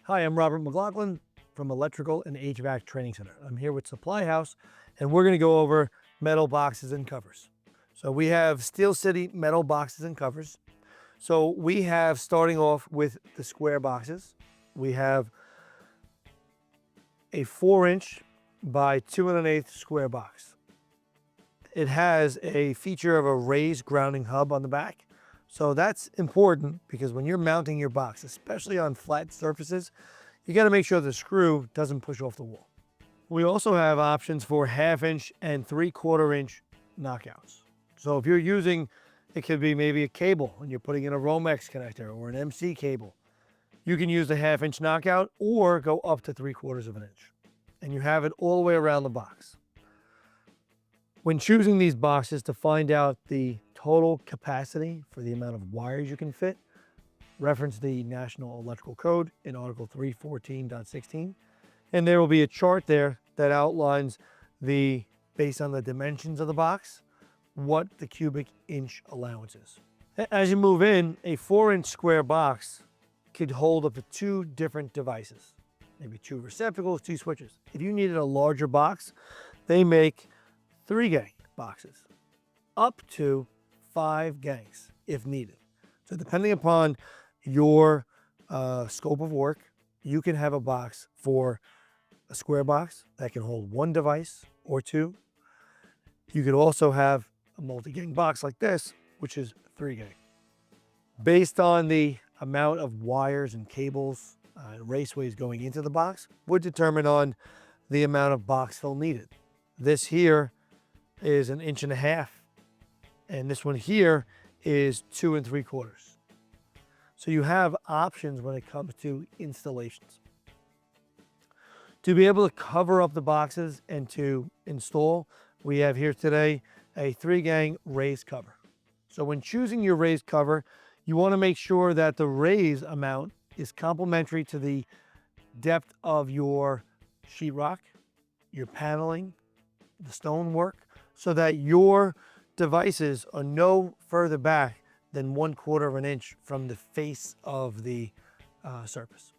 Hi, I'm Robert McLaughlin from Electrical and HVAC Training Center. I'm here with SupplyHouse, and we're going to go over metal boxes and covers. So we have Steel City metal boxes and covers. So we have, starting off with the square boxes, we have a 4-inch by 2 1/8 square box. It has a feature of a raised grounding hub on the back. So that's important because when you're mounting your box, especially on flat surfaces, you got to make sure the screw doesn't push off the wall. We also have options for 1/2 inch and 3/4 inch knockouts. So if you're using, it could be maybe a cable and you're putting in a Romex connector or an MC cable, you can use the 1/2 inch knockout or go up to 3/4 of an inch. And you have it all the way around the box. When choosing these boxes to find out the total capacity for the amount of wires you can fit, reference the National Electrical Code in Article 314.16, and there will be a chart there that outlines based on the dimensions of the box, what the cubic inch allowance is. As you move in, a 4-inch square box could hold up to 2 different devices, maybe 2 receptacles, 2 switches. If you needed a larger box, they make 3-gang boxes, up to 5 gangs if needed. So depending upon your scope of work, you can have a box for a square box that can hold 1 device or 2. You could also have a multi-gang box like this, which is 3-gang. Based on the amount of wires and cables and raceways going into the box would determine on the amount of box fill needed. This here is 1.5 inches, and this one here is 2 3/4. So you have options when it comes to installations. To be able to cover up the boxes and to install, we have here today a 3-gang raised cover. So when choosing your raised cover, you want to make sure that the raise amount is complementary to the depth of your sheetrock, your paneling, the stonework, so that your devices are no further back than 1/4 of an inch from the face of the surface.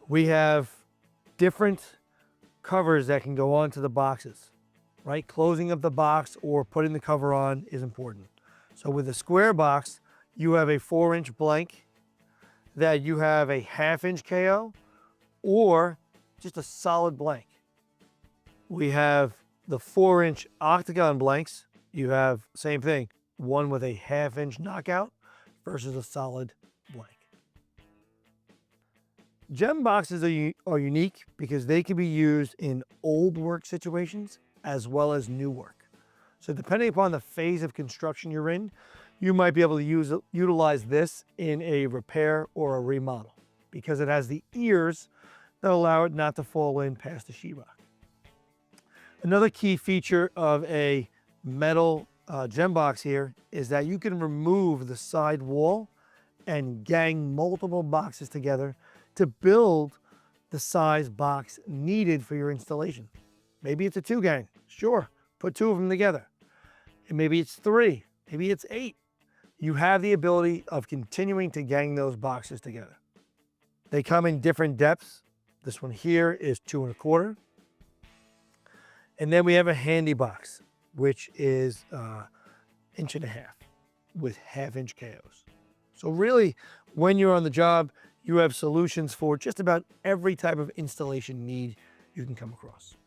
We have different covers that can go onto the boxes, right? Closing of the box or putting the cover on is important. So with a square box, you have a 4-inch blank that you have a 1/2 inch KO or just a solid blank. We have the 4-inch octagon blanks. You have same thing, one with a 1/2 inch knockout versus a solid blank. Gem boxes are unique because they can be used in old work situations as well as new work. So depending upon the phase of construction you're in, you might be able to utilize this in a repair or a remodel because it has the ears that allow it not to fall in past the sheetrock. Another key feature of a metal gem box here is that you can remove the side wall and gang multiple boxes together to build the size box needed for your installation. Maybe it's a 2-gang, sure, put 2 of them together. And maybe it's 3, maybe it's 8. You have the ability of continuing to gang those boxes together. They come in different depths. This one here is 2 1/4. And then we have a handy box, which is 1.5 inches with 1/2 inch KOs. So really, when you're on the job, you have solutions for just about every type of installation need you can come across.